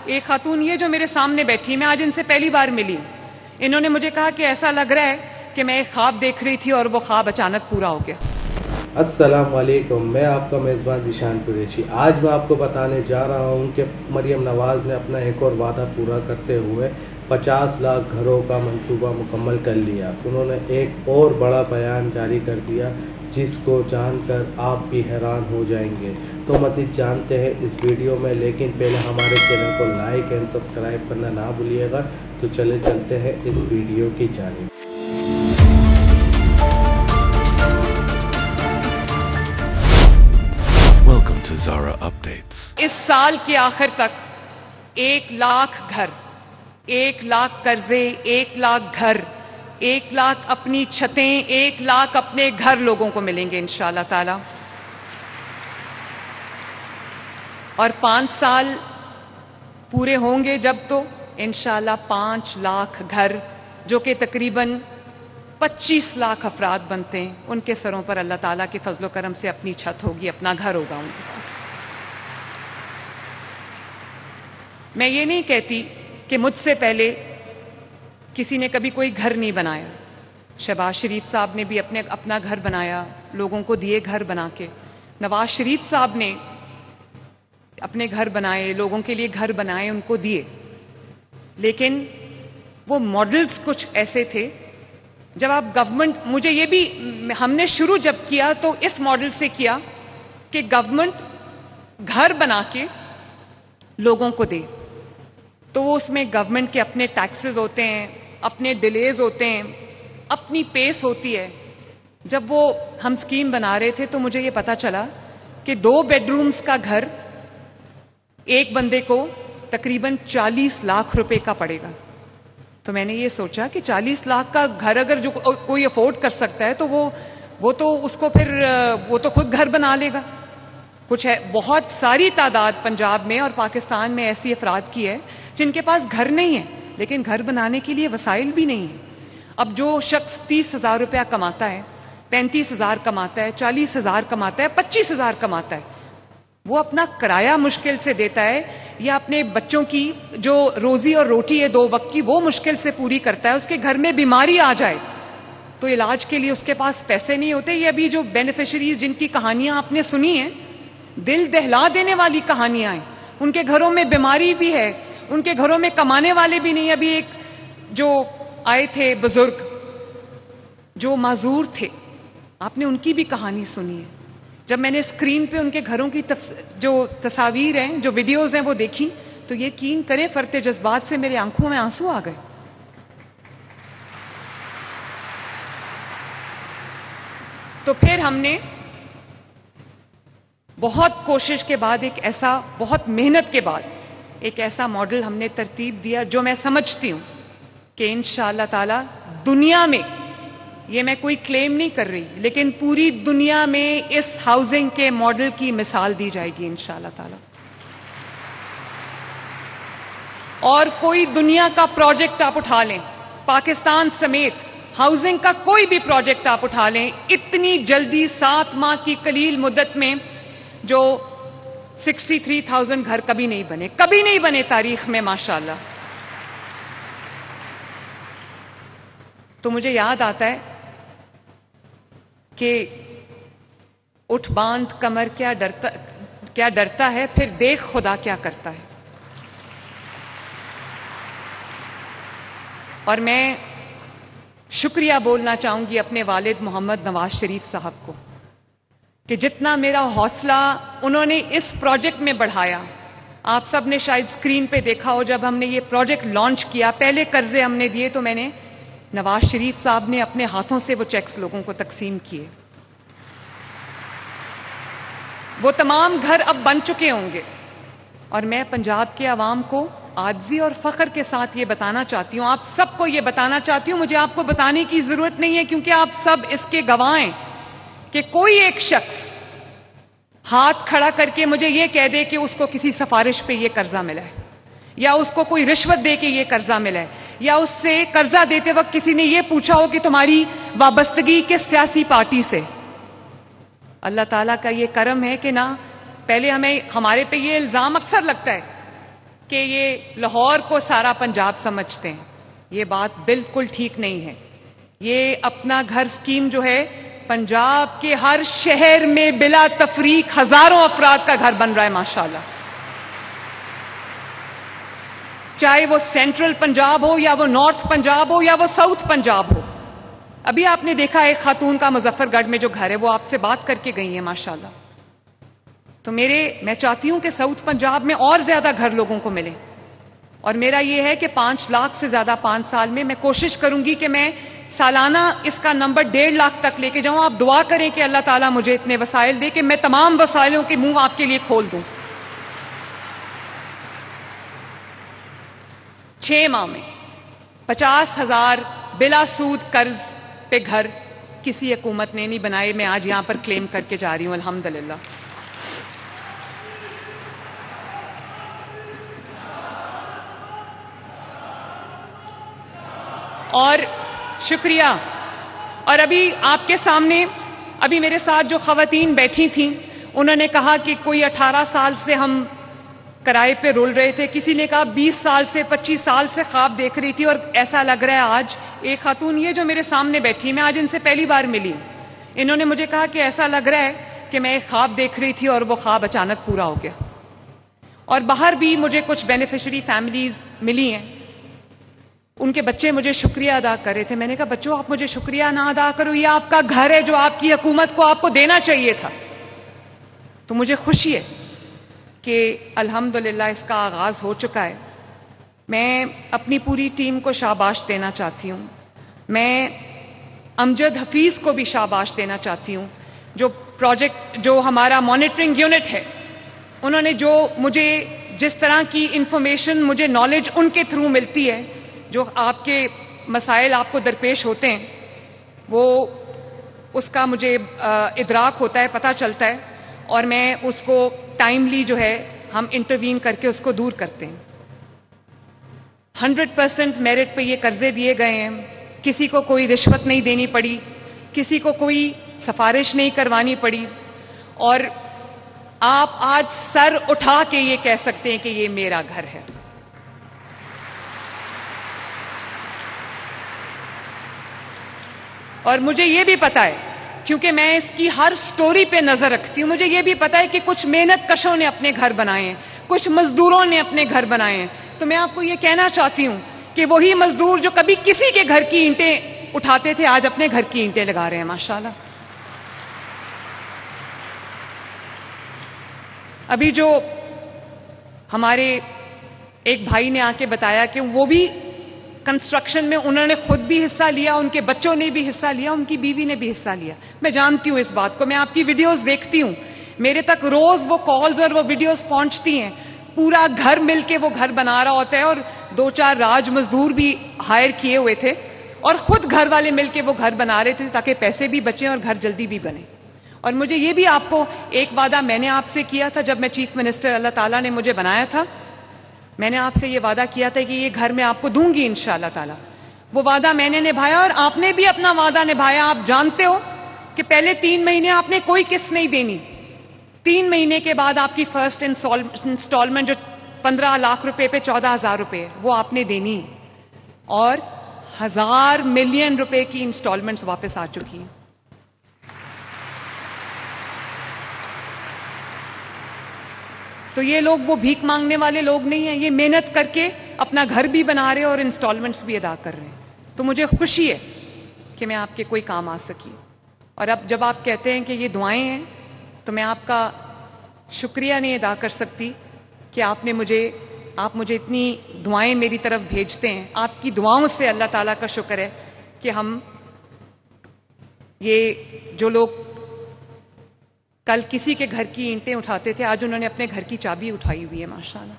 ایک خاتون یہ جو میرے سامنے بیٹھی، میں آج ان سے پہلی بار ملی، انہوں نے مجھے کہا کہ ایسا لگ رہا ہے کہ میں ایک خواب دیکھ رہی تھی اور وہ خواب اچانک پورا ہو گیا۔ السلام علیکم، میں آپ کا میزبان ذیشان قریشی۔ آج میں آپ کو بتانے جا رہا ہوں کہ مریم نواز نے اپنا ایک اور وعدہ پورا کرتے ہوئے 50 لاکھ گھروں کا منصوبہ مکمل کر لیا۔ انہوں نے ایک اور بڑا بیان جاری کر دیا جس کو جان کر آپ بھی حیران ہو جائیں گے۔ تو مزید جانتے ہیں اس ویڈیو میں، لیکن پہلے ہمارے چینل کو لائک اینڈ سبسکرائب کرنا نہ بھولیے گا۔ تو چلتے ہیں اس ویڈیو کی جانب۔ Welcome to Zara Updates. اس سال کے آخر تک 1 لاکھ گھر، 1 لاکھ قرضے، 1 لاکھ گھر، 1 لاکھ اپنی چھتیں، 1 لاکھ اپنے گھر لوگوں کو ملیں گے انشاءاللہ تعالی۔ اور 5 سال پورے ہوں گے جب، تو انشاءاللہ 5 لاکھ گھر، جو کہ تقریباً 25 لاکھ افراد بنتے ہیں، ان کے سروں پر اللہ تعالیٰ کے فضل و کرم سے اپنی چھت ہوگی، اپنا گھر ہوگا ان کے پاس۔ میں یہ نہیں کہتی کہ مجھ سے پہلے کسی نے کبھی کوئی گھر نہیں بنایا۔ شہباز شریف صاحب نے بھی اپنا گھر بنایا، لوگوں کو دیے گھر بنا کے۔ نواز شریف صاحب نے اپنے گھر بنائے، لوگوں کے لیے گھر بنائے، ان کو دیے۔ لیکن وہ ماڈلز کچھ ایسے تھے، جب آپ گورنمنٹ، مجھے یہ بھی، ہم نے شروع جب کیا تو اس ماڈل سے کیا کہ گورنمنٹ گھر بنا کے لوگوں کو دے، تو وہ اس میں گورنمنٹ کے اپنے ٹیکسز ہوتے ہیں، اپنے ڈیلیز ہوتے ہیں، اپنی پیس ہوتی ہے۔ جب وہ ہم سکیم بنا رہے تھے تو مجھے یہ پتا چلا کہ 2 بیڈ رومز کا گھر ایک بندے کو تقریباً 40 لاکھ روپے کا پڑے گا۔ تو میں نے یہ سوچا کہ 40 لاکھ کا گھر اگر جو کوئی افورڈ کر سکتا ہے تو وہ تو اس کو پھر وہ تو خود گھر بنا لے گا۔ کچھ ہے، بہت ساری تعداد پنجاب میں اور پاکستان میں ایسی افراد کی ہے جن کے پاس گھر نہیں ہے، لیکن گھر بنانے کے لیے وسائل بھی نہیں ہیں۔ اب جو شخص 30,000 روپیہ کماتا ہے، 35,000 کماتا ہے، 40,000 کماتا ہے، 25,000 کماتا ہے، وہ اپنا کرایہ مشکل سے دیتا ہے، یا اپنے بچوں کی جو روزی اور روٹی ہے 2 وقت کی، وہ مشکل سے پوری کرتا ہے۔ اس کے گھر میں بیماری آ جائے تو علاج کے لیے اس کے پاس پیسے نہیں ہوتے۔ یہ ابھی جو بینیفیشریز جن کی کہانیاں آپ نے سنی ہیں، دل دہلا دینے والی کہانیاں ہیں، ان کے گھروں میں بیماری بھی ہے، ان کے گھروں میں کمانے والے بھی نہیں۔ ابھی ایک جو آئے تھے بزرگ جو معذور تھے، آپ نے ان کی بھی کہانی سنی ہے۔ جب میں نے اسکرین پہ ان کے گھروں کی جو تصاویر ہیں، جو ویڈیوز ہیں، وہ دیکھی تو یقین کریں فرط جذبات سے میرے آنکھوں میں آنسو آ گئے۔ تو پھر ہم نے بہت کوشش کے بعد بہت محنت کے بعد ایک ایسا ماڈل ہم نے ترتیب دیا جو میں سمجھتی ہوں کہ انشاءاللہ تعالی دنیا میں، یہ میں کوئی کلیم نہیں کر رہی، لیکن پوری دنیا میں اس ہاؤسنگ کے ماڈل کی مثال دی جائے گی انشاءاللہ تعالی۔ اور کوئی دنیا کا پروجیکٹ آپ اٹھا لیں، پاکستان سمیت ہاؤسنگ کا کوئی بھی پروجیکٹ آپ اٹھا لیں، اتنی جلدی 7 ماہ کی قلیل مدت میں جو 63,000 گھر کبھی نہیں بنے تاریخ میں ماشاءاللہ۔ تو مجھے یاد آتا ہے کہ اٹھ باندھ کمر کیا ڈرتا ہے، پھر دیکھ خدا کیا کرتا ہے۔ اور میں شکریہ بولنا چاہوں گی اپنے والد محمد نواز شریف صاحب کو کہ جتنا میرا حوصلہ انہوں نے اس پروجیکٹ میں بڑھایا۔ آپ سب نے شاید سکرین پہ دیکھا ہو، جب ہم نے یہ پروجیکٹ لانچ کیا، پہلے قرضے ہم نے دیے تو میں نے، نواز شریف صاحب نے اپنے ہاتھوں سے وہ چیکس لوگوں کو تقسیم کیے۔ وہ تمام گھر اب بن چکے ہوں گے، اور میں پنجاب کے عوام کو عاجزی اور فخر کے ساتھ یہ بتانا چاہتی ہوں، آپ سب کو یہ بتانا چاہتی ہوں، مجھے آپ کو بتانے کی ضرورت نہیں ہے کیونکہ آپ سب اس کے گواہ ہیں کہ کوئی ایک شخص ہاتھ کھڑا کر کے مجھے یہ کہہ دے کہ اس کو کسی سفارش پہ یہ قرضہ ملا ہے، یا اس کو کوئی رشوت دے کے یہ قرضہ ملا ہے، یا اس سے قرضہ دیتے وقت کسی نے یہ پوچھا ہو کہ تمہاری وابستگی کس سیاسی پارٹی سے۔ اللہ تعالیٰ کا یہ کرم ہے کہ نہ، پہلے ہمارے پہ یہ الزام اکثر لگتا ہے کہ یہ لاہور کو سارا پنجاب سمجھتے ہیں. یہ بات بالکل ٹھیک نہیں ہے. یہ اپنا گھر اسکیم جو ہے پنجاب کے ہر شہر میں بلا تفریق ہزاروں افراد کا گھر بن رہا ہے ماشاءاللہ. چاہے وہ سینٹرل پنجاب ہو یا وہ نارتھ پنجاب ہو یا وہ ساؤتھ پنجاب ہو. ابھی آپ نے دیکھا ایک خاتون کا مظفر گڑھ میں جو گھر ہے وہ آپ سے بات کر کے گئی ہیں ماشاءاللہ. تو میں چاہتی ہوں کہ ساؤتھ پنجاب میں اور زیادہ گھر لوگوں کو ملے. اور میرا یہ ہے کہ 5 لاکھ سے زیادہ 5 سال میں کوشش کروں گی کہ میں سالانہ اس کا نمبر 1.5 لاکھ تک لے کے جاؤں. آپ دعا کریں کہ اللہ تعالیٰ مجھے اتنے وسائل دے کہ میں تمام وسائلوں کے منہ آپ کے لیے کھول دوں. 6 ماہ میں 50,000 بلا سود قرض پہ گھر کسی حکومت نے نہیں بنائے. میں آج یہاں پر کلیم کر کے جا رہی ہوں الحمدللہ. اور شکریہ. اور ابھی آپ کے سامنے ابھی میرے ساتھ جو خواتین بیٹھی تھیں انہوں نے کہا کہ کوئی 18 سال سے ہم کرائے پہ رول رہے تھے. کسی نے کہا 20 سال سے 25 سال سے خواب دیکھ رہی تھی اور ایسا لگ رہا ہے آج. ایک خاتون یہ جو میرے سامنے بیٹھی میں آج ان سے پہلی بار ملی. انہوں نے مجھے کہا کہ ایسا لگ رہا ہے کہ میں ایک خواب دیکھ رہی تھی اور وہ خواب اچانک پورا ہو گیا. اور باہر بھی مجھے کچھ بینیفیشری فیملیز ملی ہیں. ان کے بچے مجھے شکریہ ادا کر رہے تھے. میں نے کہا بچوں آپ مجھے شکریہ نہ ادا کرو, یہ آپ کا گھر ہے جو آپ کی حکومت کو آپ کو دینا چاہیے تھا. تو مجھے خوشی ہے کہ الحمدللہ اس کا آغاز ہو چکا ہے. میں اپنی پوری ٹیم کو شاباش دینا چاہتی ہوں. میں امجد حفیظ کو بھی شاباش دینا چاہتی ہوں جو پروجیکٹ جو ہمارا مانیٹرنگ یونٹ ہے انہوں نے جو مجھے جس طرح کی انفارمیشن مجھے نالج ان کے تھرو ملتی ہے جو آپ کے مسائل آپ کو درپیش ہوتے ہیں وہ اس کا مجھے ادراک ہوتا ہے, پتہ چلتا ہے اور میں اس کو ٹائملی جو ہے ہم انٹروین کر کے اس کو دور کرتے ہیں. 100% میرٹ پہ یہ قرضے دیے گئے ہیں. کسی کو کوئی رشوت نہیں دینی پڑی, کسی کو کوئی سفارش نہیں کروانی پڑی. اور آپ آج سر اٹھا کے یہ کہہ سکتے ہیں کہ یہ میرا گھر ہے. اور مجھے یہ بھی پتا ہے کیونکہ میں اس کی ہر سٹوری پہ نظر رکھتی ہوں, مجھے یہ بھی پتا ہے کہ کچھ محنت کشوں نے اپنے گھر بنائے ہیں, کچھ مزدوروں نے اپنے گھر بنائے ہیں. تو میں آپ کو یہ کہنا چاہتی ہوں کہ وہی مزدور جو کبھی کسی کے گھر کی اینٹیں اٹھاتے تھے آج اپنے گھر کی اینٹیں لگا رہے ہیں ماشاءاللہ. ابھی جو ہمارے ایک بھائی نے آ کے بتایا کہ وہ بھی کنسٹرکشن میں انہوں نے خود بھی حصہ لیا, ان کے بچوں نے بھی حصہ لیا, ان کی بیوی نے بھی حصہ لیا. میں جانتی ہوں اس بات کو, میں آپ کی ویڈیوز دیکھتی ہوں, میرے تک روز وہ کالز اور وہ ویڈیوز پہنچتی ہیں. پورا گھر مل کے وہ گھر بنا رہا ہوتا ہے اور 2-4 راج مزدور بھی ہائر کیے ہوئے تھے اور خود گھر والے مل کے وہ گھر بنا رہے تھے تاکہ پیسے بھی بچیں اور گھر جلدی بھی بنے. اور مجھے یہ بھی آپ کو ایک وعدہ میں نے آپ سے کیا تھا جب میں چیف منسٹر, اللہ تعالیٰ نے مجھے بنایا تھا, میں نے آپ سے یہ وعدہ کیا تھا کہ یہ گھر میں آپ کو دوں گی انشاءاللہ تعالیٰ. وہ وعدہ میں نے نبھایا اور آپ نے بھی اپنا وعدہ نبھایا. آپ جانتے ہو کہ پہلے 3 مہینے آپ نے کوئی قسط نہیں دینی, 3 مہینے کے بعد آپ کی فرسٹ انسٹالمنٹ جو 15 لاکھ روپے پہ 14,000 روپے وہ آپ نے دینی اور 1,000 ملین روپے کی انسٹالمنٹس واپس آ چکی ہیں. تو یہ لوگ وہ بھیک مانگنے والے لوگ نہیں ہیں, یہ محنت کر کے اپنا گھر بھی بنا رہے اور انسٹالمنٹس بھی ادا کر رہے ہیں. تو مجھے خوشی ہے کہ میں آپ کے کوئی کام آ سکی. اور اب جب آپ کہتے ہیں کہ یہ دعائیں ہیں تو میں آپ کا شکریہ نہیں ادا کر سکتی کہ آپ مجھے اتنی دعائیں میری طرف بھیجتے ہیں. آپ کی دعاؤں سے اللہ تعالیٰ کا شکر ہے کہ ہم یہ جو لوگ کل کسی کے گھر کی اینٹیں اٹھاتے تھے آج انہوں نے اپنے گھر کی چابی اٹھائی ہوئی ہے ماشاءاللہ.